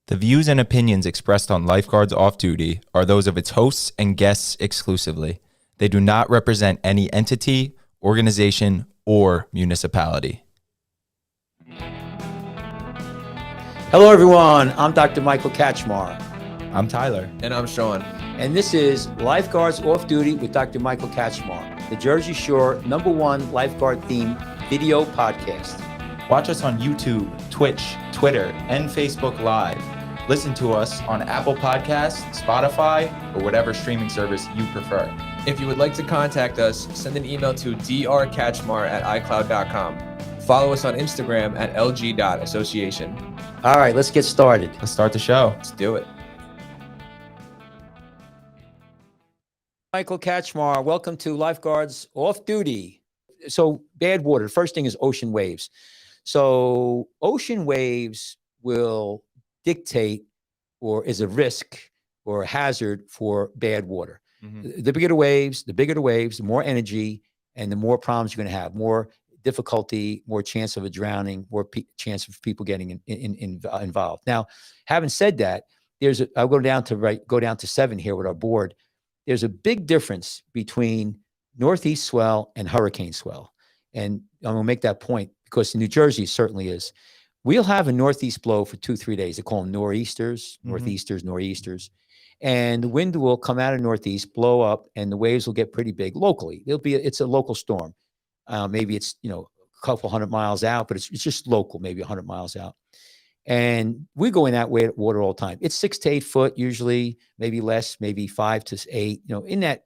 The views and opinions expressed on Lifeguards Off Duty are those of its hosts and guests exclusively. They do not represent any entity, organization, or municipality. Hello, everyone. I'm Dr. Michael Kachmar. I'm Tyler. And I'm Sean. And this is Lifeguards Off Duty with Dr. Michael Kachmar, the Jersey Shore #1 lifeguard-themed video podcast. Watch us on YouTube, Twitch, Twitter, and Facebook Live. Listen to us on Apple Podcasts, Spotify, or whatever streaming service you prefer. If you would like to contact us, send an email to drkachmar@icloud.com. Follow us on Instagram at lg.association. All right, let's get started. Let's start the show. Let's do it. Michael Kachmar, welcome to Lifeguards Off Duty. So bad water, the first thing is ocean waves. So ocean waves will dictate or is a risk or a hazard for bad water. Mm-hmm. The bigger the waves, the more energy, and the more problems you're going to have, more difficulty, more chance of a drowning, more chance of people getting involved. Now, having said that, I'll go down to 7 here with our board. There's a big difference between northeast swell and hurricane swell. And I'm going to make that point because in New Jersey it certainly is. We'll have a northeast blow for 2-3 days. They call them nor'easters, nor'easters. And the wind will come out of northeast, blow up, and the waves will get pretty big locally. It's a local storm. Maybe it's, a couple hundred miles out, but it's just local, maybe 100 miles out. And we go in that way at water all the time. It's 6 to 8 foot, usually, maybe less, maybe 5 to 8, in that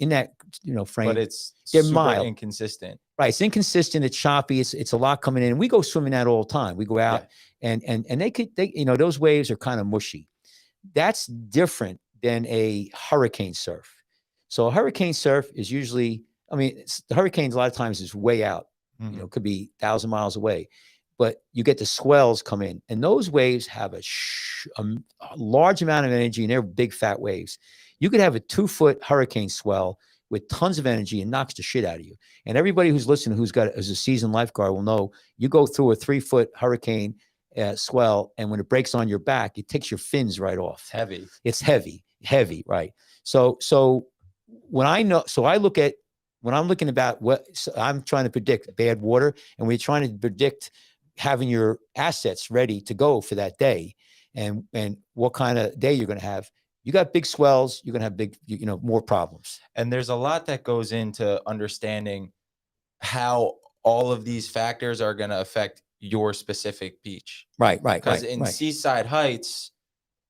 frame. But it's super inconsistent. Right. It's inconsistent. It's choppy. It's a lot coming in. And we go swimming that all the time. We go out and those waves are kind of mushy. That's different than a hurricane surf. So a hurricane surf is usually, the hurricanes a lot of times is way out. It could be 1,000 miles away. But you get the swells come in, and those waves have a large amount of energy, and they're big, fat waves. You could have a 2-foot hurricane swell with tons of energy and knocks the shit out of you. And everybody who's listening, who's a seasoned lifeguard will know, you go through a 3-foot hurricane swell, and when it breaks on your back, it takes your fins right off. Heavy. It's heavy, right? So when I'm looking about I'm trying to predict bad water, and we're trying to predict having your assets ready to go for that day and what kind of day you're going to have. You got big swells, you're going to have big, more problems. And there's a lot that goes into understanding how all of these factors are going to affect your specific beach. Right. Because in Seaside Heights,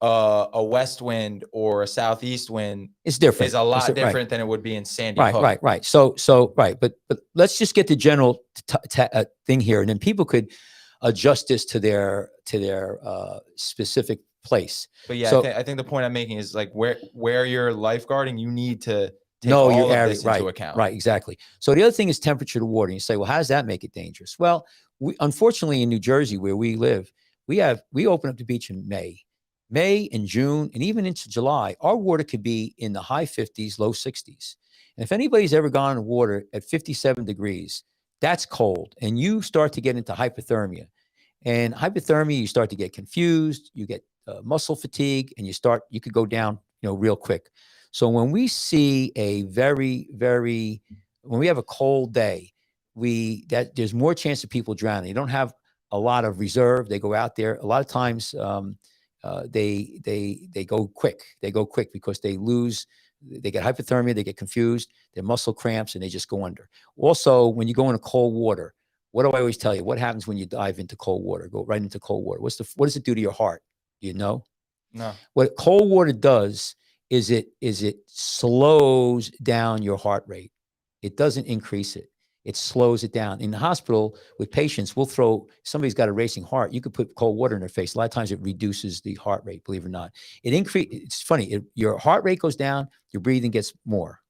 a west wind or a southeast wind is different. Is a lot different than it would be in Sandy Hook. Right. So but let's just get the general thing here, and then people could adjust this to their specific place. But I think the point I'm making is like where you're lifeguarding, you need to take all of this into account. Right, exactly. So the other thing is temperature of the water. And you say, well, how does that make it dangerous? Well, unfortunately in New Jersey where we live, we open up the beach in May and June, and even into July. Our water could be in the high 50s, low 60s. And if anybody's ever gone in water at 57 degrees, that's cold. And you start to get into hypothermia. And hypothermia, you start to get confused, you get muscle fatigue, and you could go down, real quick. So when we see a when we have a cold day, there's more chance of people drowning. You don't have a lot of reserve. They go out there. A lot of times they go quick. They go quick because they get hypothermia, they get confused, their muscle cramps, and they just go under. Also, when you go into cold water, what do I always tell you? What happens when you dive into cold water? Go right into cold water. What does it do to your heart? Do you know? No. What cold water does is it slows down your heart rate. It doesn't increase it. It slows it down. In the hospital with patients, somebody's got a racing heart. You could put cold water in their face. A lot of times it reduces the heart rate, believe it or not. It's funny. Your heart rate goes down, your breathing gets more.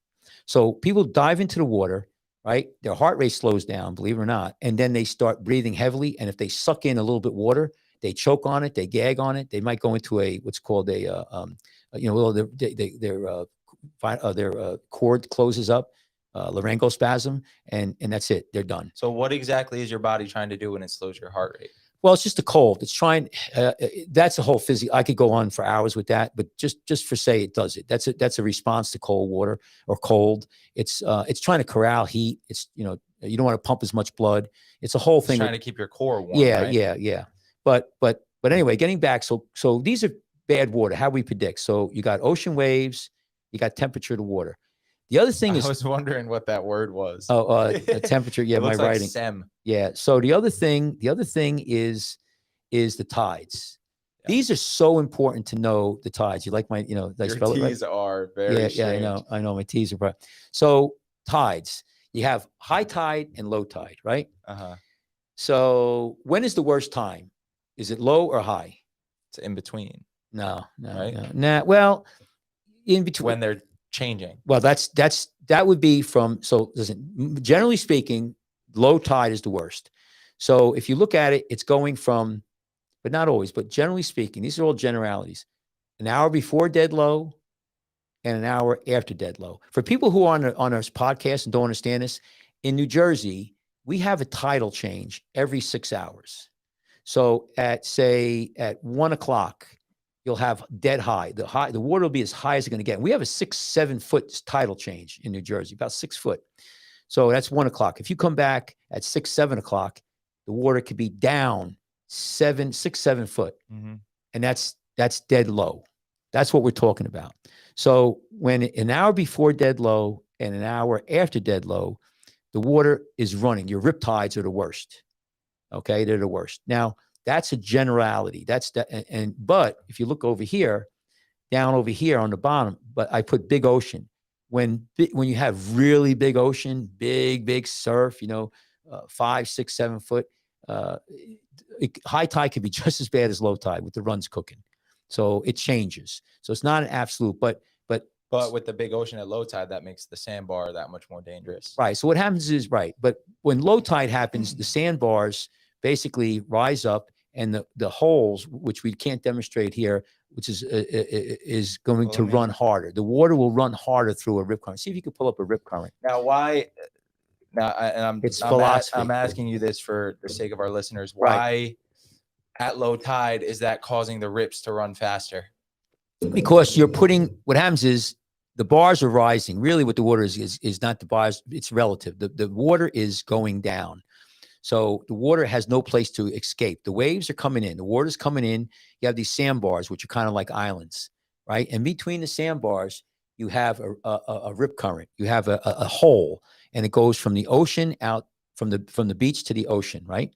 So people dive into the water, right? Their heart rate slows down, believe it or not. And then they start breathing heavily. And if they suck in a little bit water, they choke on it, they gag on it. They might go into what's called their cord closes up. Laryngospasm, and that's it. They're done. So what exactly is your body trying to do when it slows your heart rate? Well, it's just a cold. It's trying. That's a whole physics. I could go on for hours with that, but just for say it does it. That's a response to cold water or cold. It's trying to corral heat. It's you don't want to pump as much blood. It's a whole It's thing. trying to keep your core warm. Yeah, right? yeah. But anyway, getting back. So these are bad water. How we predict. So you got ocean waves. You got temperature of the water. The other thing is, I was wondering what that word was. the temperature. Yeah, It my looks like writing. SEM. Yeah. So the other thing is the tides. Yeah. These are so important to know the tides. You like my, did I Your spell it right? T's are very Yeah, strange. I know my T's are right. So tides, you have high tide and low tide, right? Uh-huh. So when is the worst time? Is it low or high? It's in between. No, Right? nah. Well, in between. When they're changing. Well, that would be from, so listen, generally speaking, low tide is the worst. So if you look at it, it's going from, but not always, but generally speaking, these are all generalities. An hour before dead low and an hour after dead low. For people who are on our podcast and don't understand this, in New Jersey, we have a tidal change every 6 hours. So at 1 o'clock, you'll have dead high. The water will be as high as it's going to get. We have a 6-7 foot tidal change in New Jersey, about 6 foot. So that's 1 o'clock. If you come back at 6-7 o'clock, the water could be down 6-7 foot, and that's dead low. That's what we're talking about. So when an hour before dead low and an hour after dead low, the water is running. Your rip tides are the worst. Okay, they're the worst. Now that's a generality. But if you look over here, down over here on the bottom, but I put big ocean. When you have really big ocean, big surf, 5, 6, 7 foot, high tide could be just as bad as low tide with the runs cooking. So it changes. So it's not an absolute, but with the big ocean at low tide, that makes the sandbar that much more dangerous. Right. So what happens is, right, but when low tide happens, the sandbars basically rise up, and the holes, which we can't demonstrate here, which is going to run harder. The water will run harder through a rip current. See if you can pull up a rip current. Now, why? It's philosophy. I'm asking you this for the sake of our listeners. Why at low tide is that causing the rips to run faster? Because what happens is the bars are rising. Really what the water is not the bars. It's relative. The water is going down. So the water has no place to escape. The waves are coming in. The water's coming in. You have these sandbars, which are kind of like islands, right? And between the sandbars, you have a rip current. You have a hole, and it goes from the ocean out from the beach to the ocean, right?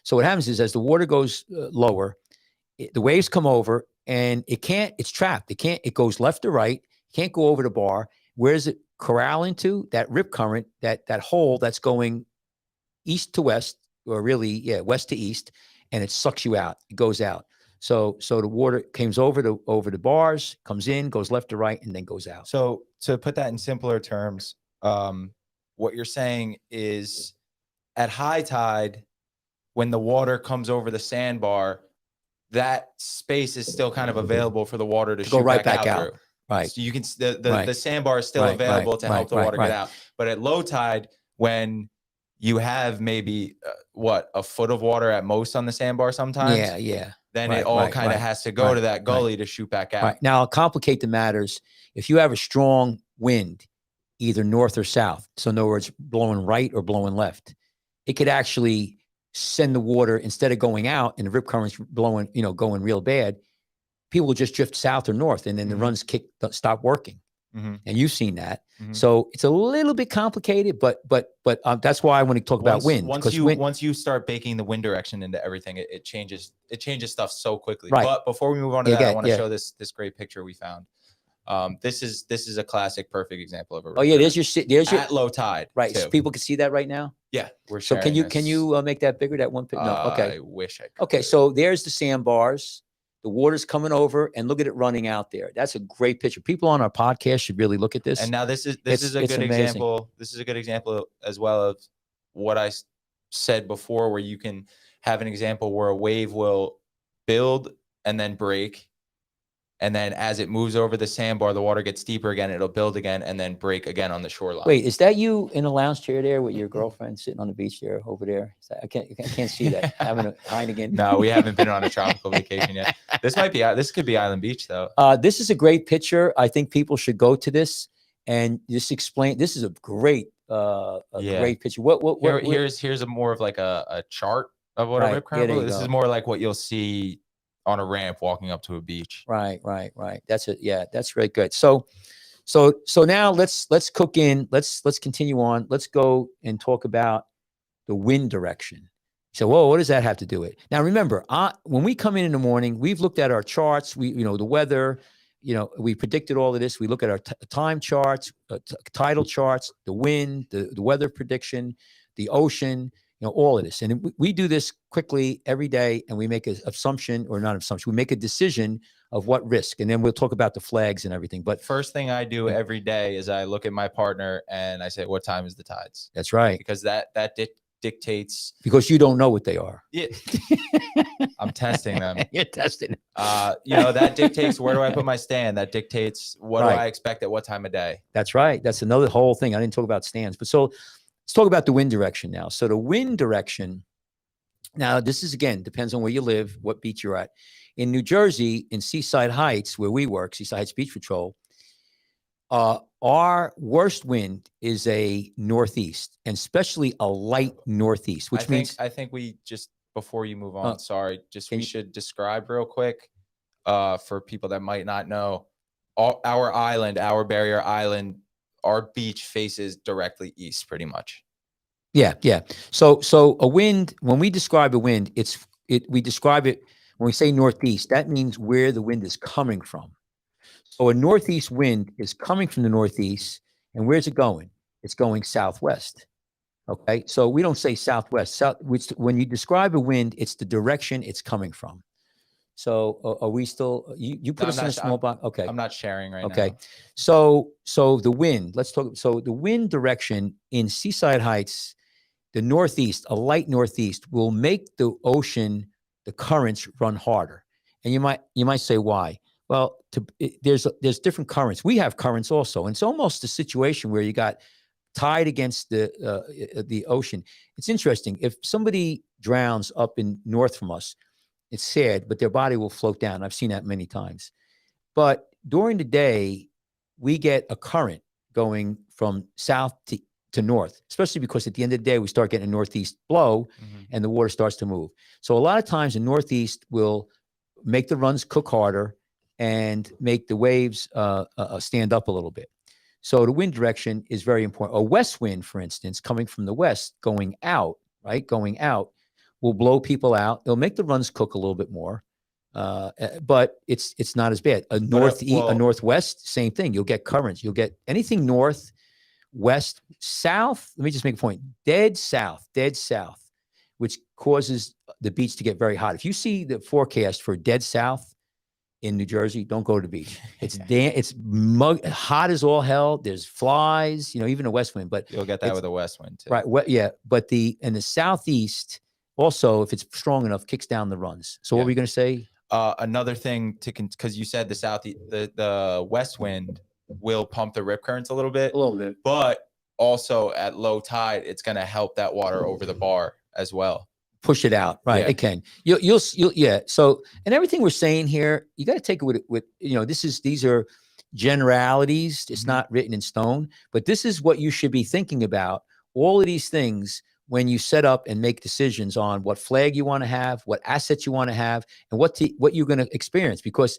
So what happens is as the water goes lower, the waves come over, and it's trapped. It goes left or right. It can't go over the bar. Where does it corral into? That rip current, that hole that's going east to west, or really, west to east, and it sucks you out. It goes out. So the water comes over the bars, comes in, goes left to right, and then goes out. So to put that in simpler terms, what you're saying is at high tide, when the water comes over the sandbar, that space is still kind of available for the water to shoot go right back out through. Right. So you can the sandbar is still available to help the water get out. But at low tide, when you have maybe a foot of water at most on the sandbar sometimes. Yeah. Then it all kind of has to go to that gully to shoot back out. Right. Now I'll complicate the matters. If you have a strong wind, either north or south, so in other words, blowing right or blowing left, it could actually send the water, instead of going out and the rip currents blowing, going real bad, people will just drift south or north, and then the runs stop working. And you've seen that. So it's a little bit complicated, but that's why I want to talk about wind. Once you start baking the wind direction into everything, it changes stuff so quickly. Right. But before we move on to that, I want to show this great picture we found. This is a classic, perfect example of a. Oh yeah, there's your at low tide. Right, so people can see that right now. Yeah, we're sharing. So can you make that bigger? That one? No, okay. I wish I could. Okay, so there's the sandbars. The water's coming over, and look at it running out there. That's a great picture. People on our podcast should really look at this. And now this is a good example. This is a good example as well of what I said before, where you can have an example where a wave will build and then break, And then as it moves over the sandbar, the water gets deeper again. It'll build again and then break again on the shoreline. Wait, is that you in a lounge chair there with your girlfriend sitting on the beach there over there? I can't see that. Having a Heineken. No, we haven't been on a tropical vacation yet. This could be Island Beach though. This is a great picture. I think people should go to this and just explain. This is a great, great picture. Here's a more of like a chart of what a rip current is. This is more like what you'll see on a ramp walking up to a beach. Right. That's it. Yeah, that's very good. So now let's cook in. Let's continue on. Let's go and talk about the wind direction. So, whoa, what does that have to do with it? Now, remember, when we come in the morning, we've looked at our charts. The weather. We predicted all of this. We look at our time charts, tidal charts, the wind, the weather prediction, the ocean. All of this. And we do this quickly every day, and we make an assumption, or not an assumption, we make a decision of what risk. And then we'll talk about the flags and everything. But first thing I do every day is I look at my partner and I say, what time is the tides? That's right. Because that dictates. Because you don't know what they are. Yeah. I'm testing them. You're testing. That dictates where do I put my stand. That dictates what do I expect at what time of day. That's right. That's another whole thing. I didn't talk about stands. But so let's talk about the wind direction now. So the wind direction, now this is, again, depends on where you live, what beach you're at. In New Jersey, in Seaside Heights, where we work, Seaside Heights Beach Patrol, our worst wind is a northeast, and especially a light northeast, which means... I think we just, before you move on, we should describe real quick for people that might not know, our island, our barrier island, our beach faces directly east pretty much. Yeah. So a wind, when we describe a wind, we describe it, when we say northeast, that means where the wind is coming from. So a northeast wind is coming from the northeast, and where's it going? It's going southwest. Okay. So we don't say southwest, when you describe a wind, it's the direction it's coming from. So are we still, you put us in a small box? Okay. I'm not sharing right now. Okay. So the wind, let's talk. So the wind direction in Seaside Heights, the northeast, a light northeast, will make the ocean, the currents run harder. And you might say, why? Well, there's different currents. We have currents also. And it's almost a situation where you got tide against the ocean. It's interesting. If somebody drowns up in north from us, it's sad, but their body will float down. I've seen that many times. But during the day, we get a current going from south to north, especially because at the end of the day, we start getting a northeast blow and the water starts to move. So a lot of times the northeast will make the runs cook harder and make the waves stand up a little bit. So the wind direction is very important. A west wind, for instance, coming from the west, going out, will blow people out. It'll make the runs cook a little bit more, but it's not as bad. A northwest, same thing. You'll get currents. You'll get anything north, west, south. Let me just make a point. Dead south, which causes the beach to get very hot. If you see the forecast for dead south in New Jersey, don't go to the beach. It's hot as all hell. There's flies, even a west wind. But you'll get that with a west wind too. Right. Yeah. But in the southeast, also, if it's strong enough, kicks down the runs. So what were you going to say? Another thing because you said the west wind will pump the rip currents a little bit, but also at low tide, it's going to help that water over the bar as well. Push it out, right? Yeah. It can. You'll yeah. So, and everything we're saying here, you got to take it with these are generalities. It's not written in stone, but this is what you should be thinking about. All of these things when you set up and make decisions on what flag you want to have, what assets you want to have, and what you're going to experience. Because,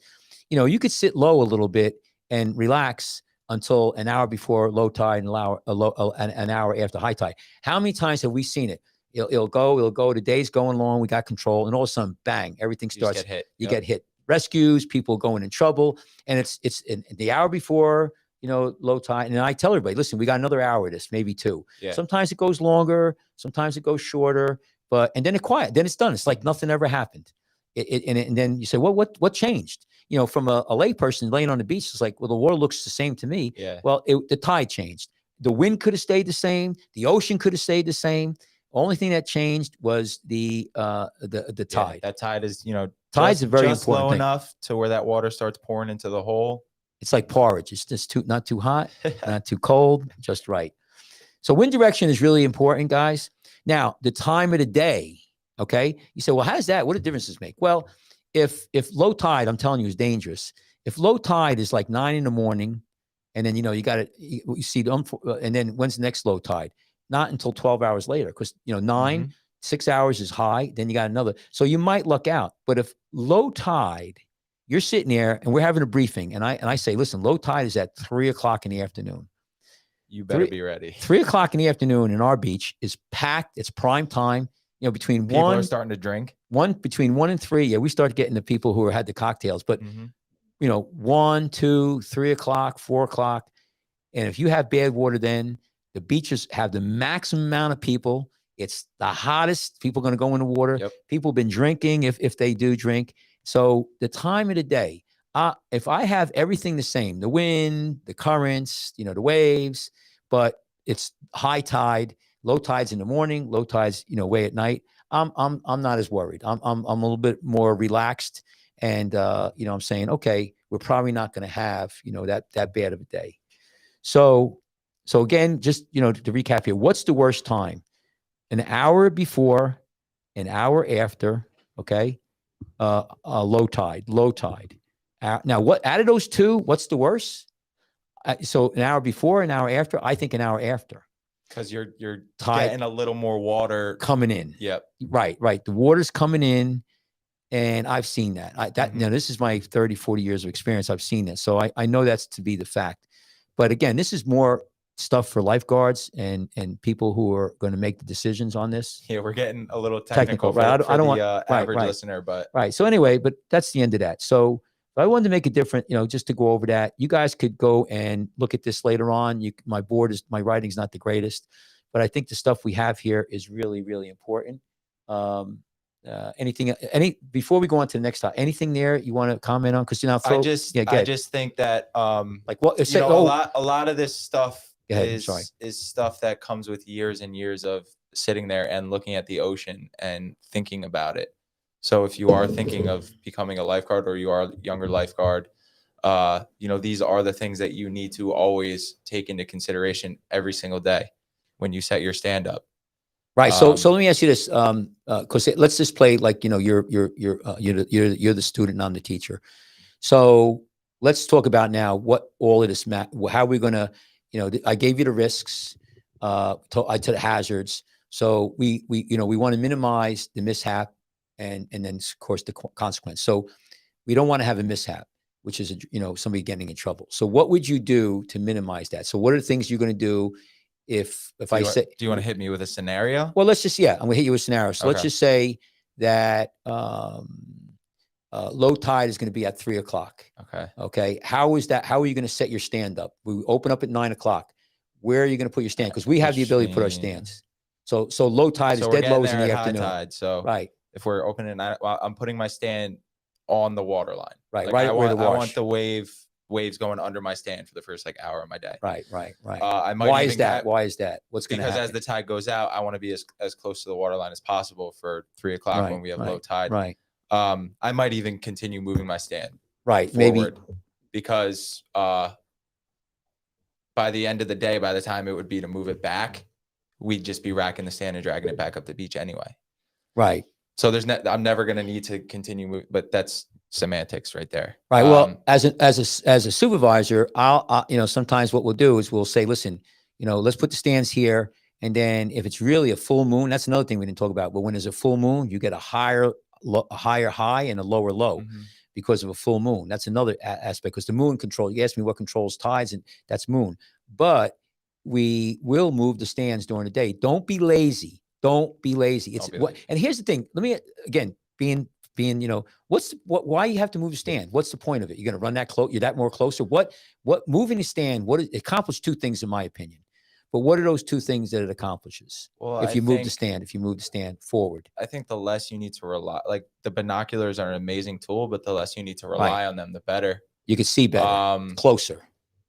you could sit low a little bit and relax until an hour before low tide and an hour after high tide. How many times have we seen it? It'll go, the day's going long, we got control, and all of a sudden, bang, everything starts. You get hit. You get hit. Rescues, people going in trouble. And it's in the hour before, low tide. And I tell everybody, listen, we got another hour of this, maybe two. Yeah. Sometimes it goes longer, sometimes it goes shorter, and then it's done. It's like nothing ever happened. And then you say, well, what changed? From a lay person laying on the beach, it's like, well, the water looks the same to me. Yeah. Well, the tide changed. The wind could have stayed the same. The ocean could have stayed the same. Only thing that changed was the tide. That tide is, Tide's a very just important low thing. enough to where that water starts pouring into the hole. It's like porridge. It's just not too hot, not too cold, just right. So wind direction is really important, guys. Now, the time of the day, okay? You say, well, how's that? What do differences make? Well, if low tide, I'm telling you, is dangerous. If low tide is like 9 in the morning, and then, you got it, you see, and then when's the next low tide? Not until 12 hours later, because, 9, 6 hours is high, then you got another. So you might luck out. But if low tide, you're sitting there and we're having a briefing, and I say, listen, low tide is at 3 o'clock in the afternoon. You better be ready. 3 o'clock in the afternoon in our beach is packed. It's prime time. Between People one, are starting to drink. between 1 and 3. Yeah, we start getting the people who had the cocktails. But 1, 2, 3 o'clock, 4 o'clock, and if you have bad water, then the beaches have the maximum amount of people. It's the hottest. People are going to go in the water. Yep. People have been drinking if they do drink. So the time of the day, if I have everything the same, the wind, the currents, the waves, but it's high tide, low tides in the morning, low tides, way at night, I'm not as worried. I'm a little bit more relaxed, and I'm saying, okay, we're probably not going to have that bad of a day. So again, just to recap here, what's the worst time? An hour before, an hour after, okay? Low tide. Now, what out of those two, what's the worst? So an hour before, an hour after. I think an hour after, because you're getting a little more water coming in. Yep. Right. The water's coming in, and I've seen that. Now, this is my 30, 40 years of experience. I've seen that, so I know that's to be the fact. But again, this is more stuff for lifeguards and people who are going to make the decisions on this. Yeah, we're getting a little technical right? I don't want average listener, but right. So anyway, but that's the end of that. So if I wanted to make it different, just to go over that, you guys could go and look at this later on. My writing's not the greatest, but I think the stuff we have here is really, really important. Before we go on to the next topic, anything there you want to comment on? Because I just think that like what a lot of this stuff is stuff that comes with years and years of sitting there and looking at the ocean and thinking about it. So if you are thinking of becoming a lifeguard, or you are a younger lifeguard, these are the things that you need to always take into consideration every single day when you set your stand up. Right. So let me ask you this, because let's just play like, you're the student and I'm the teacher. So let's talk about now what all of this, how we're going to, I gave you the risks, to the hazards. So we want to minimize the mishap and then of course the consequence. So we don't want to have a mishap, which is, somebody getting in trouble. So what would you do to minimize that? So what are the things you're going to do? If I say, do you want to hit me with a scenario? Well, let's just, I'm going to hit you with a scenario. So let's just say that low tide is going to be at 3 o'clock. Okay. How is that? How are you going to set your stand up? We open up at 9 o'clock. Where are you going to put your stand? Because we have the ability to put our stands. So low tide is dead low in the afternoon. High tide. So right. If we're opening at 9, I'm putting my stand on the water line. Right. Like right. I want the waves going under my stand for the first hour of my day. Right. Why is that? What's going to happen? Because as the tide goes out, I want to be as close to the water line as possible for 3 o'clock when we have low tide. Right. I might even continue moving my stand. Right. Forward, maybe because by the end of the day, by the time it would be to move it back, we'd just be racking the stand and dragging it back up the beach anyway. Right. So I'm never going to need to continue moving, but that's semantics right there. Right. Well, as a supervisor, I'll sometimes what we'll do is we'll say, listen, let's put the stands here. And then if it's really a full moon, that's another thing we didn't talk about. But when there's a full moon, you get a higher high and a lower low because of a full moon. That's another aspect, because the moon control, you asked me what controls tides, and that's moon. But we will move the stands during the day. Don't be lazy. And here's the thing. Let me, again, being, why you have to move the stand? What's the point of it? You're going to run that close. You're that more closer. What moving the stand, it accomplishes two things in my opinion. But what are those two things that it accomplishes? Well, if you move the stand forward, I think the less you need to rely, like the binoculars are an amazing tool, but the less you need to rely on them, the better. You can see better, closer.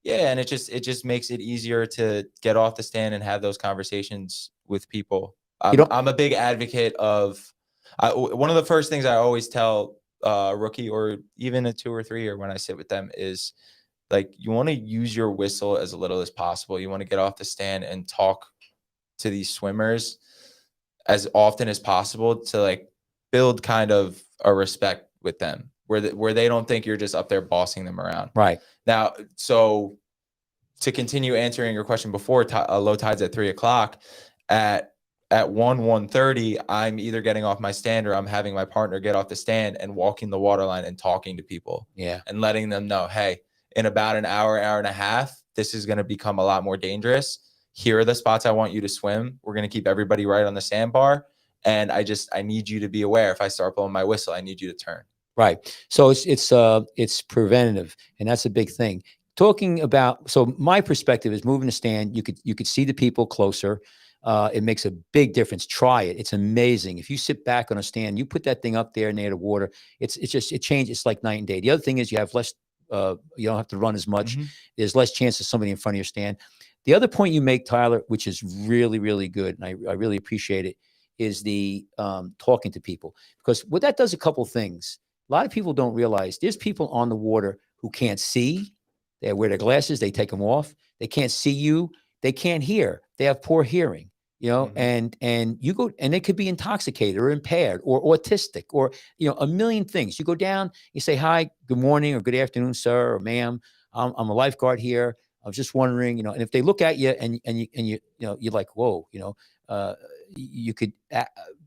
Yeah. And it just makes it easier to get off the stand and have those conversations with people. I'm a big advocate of, one of the first things I always tell rookie or even a 2 or 3 year when I sit with them is like, you want to use your whistle as little as possible. You want to get off the stand and talk to these swimmers as often as possible to like build kind of a respect with them where they don't think you're just up there bossing them around. Right. Now, so to continue answering your question before, low tides at 3 o'clock, at 1:30, I'm either getting off my stand or I'm having my partner get off the stand and walking the water line and talking to people. Yeah. And letting them know, hey, in about an hour and a half, this is going to become a lot more dangerous. Here are the spots I want you to swim. We're going to keep everybody right on the sandbar. And I need you to be aware. If I start blowing my whistle, I need you to turn. Right. So it's preventative, and that's a big thing. Talking about, so my perspective is moving the stand. You could see the people closer. It makes a big difference. Try it. It's amazing. If you sit back on a stand, you put that thing up there near the water. It changes. It's like night and day. The other thing is you have less. You don't have to run as much. Mm-hmm. There's less chance of somebody in front of your stand. The other point you make, Tyler, which is really, really good, and I really appreciate it, is the talking to people, because what that does a couple things. A lot of people don't realize there's people on the water who can't see. They wear their glasses. They take them off. They can't see you. They can't hear. They have poor hearing, Mm-hmm. and you go, and they could be intoxicated or impaired or autistic or, a million things. You go down, you say, hi, good morning or good afternoon, sir or ma'am. I'm a lifeguard here. I was just wondering, and if they look at you and you're like, whoa, you could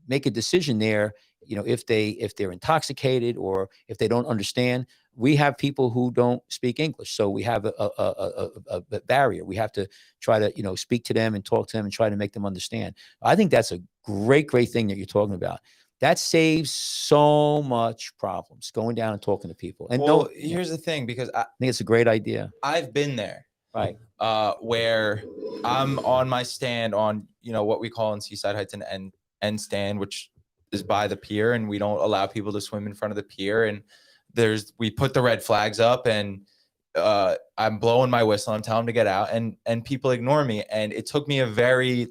make a decision there. If they're intoxicated or if they don't understand. We have people who don't speak English, so we have a barrier. We have to try to speak to them and talk to them and try to make them understand. I think that's a great thing that you're talking about. That saves so much problems, going down and talking to people. And well, here's the thing, because I think it's a great idea. I've been there. Right. Where I'm on my stand on, what we call in Seaside Heights an end stand, which is by the pier, and we don't allow people to swim in front of the pier. And we put the red flags up, and I'm blowing my whistle. I'm telling them to get out, and people ignore me. And it took me a very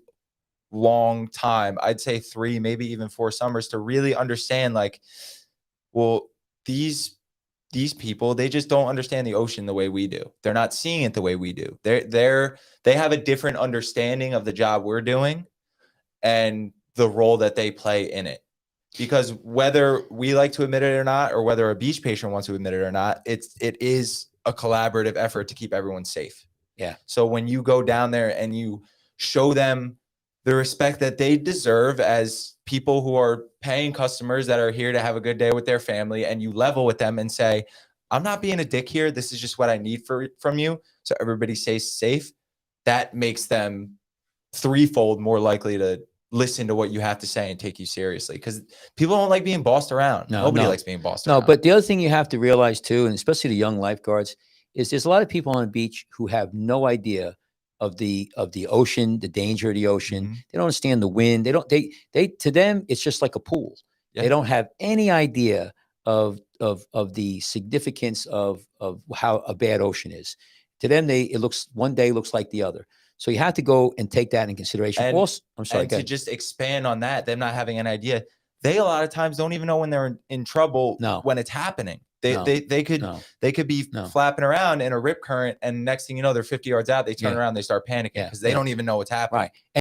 long time, I'd say 3, maybe even 4 summers, to really understand, like, well, these people, they just don't understand the ocean the way we do. They're not seeing it the way we do. They have a different understanding of the job we're doing and the role that they play in it. Because whether we like to admit it or not, or whether a beach patient wants to admit it or not, it is a collaborative effort to keep everyone safe. Yeah. So when you go down there and you show them the respect that they deserve as people who are paying customers that are here to have a good day with their family, and you level with them and say, I'm not being a dick here. This is just what I need from you, so everybody stays safe. That makes them threefold more likely to listen to what you have to say and take you seriously, because people don't like being bossed around. Nobody likes being bossed around. No, but the other thing you have to realize too, and especially the young lifeguards, is there's a lot of people on the beach who have no idea of the ocean, the danger of the ocean. Mm-hmm. They don't understand the wind. They to them, it's just like a pool. Yeah. They don't have any idea of the significance of how a bad ocean is. To them, one day looks like the other. So you have to go and take that in consideration. And, also, I'm sorry. And to just expand on that, them not having an idea, they a lot of times don't even know when they're in trouble. When it's happening. They could be flapping around in a rip current, and next thing you know, they're 50 yards out. They turn around, they start panicking because they don't even know what's happening. Right.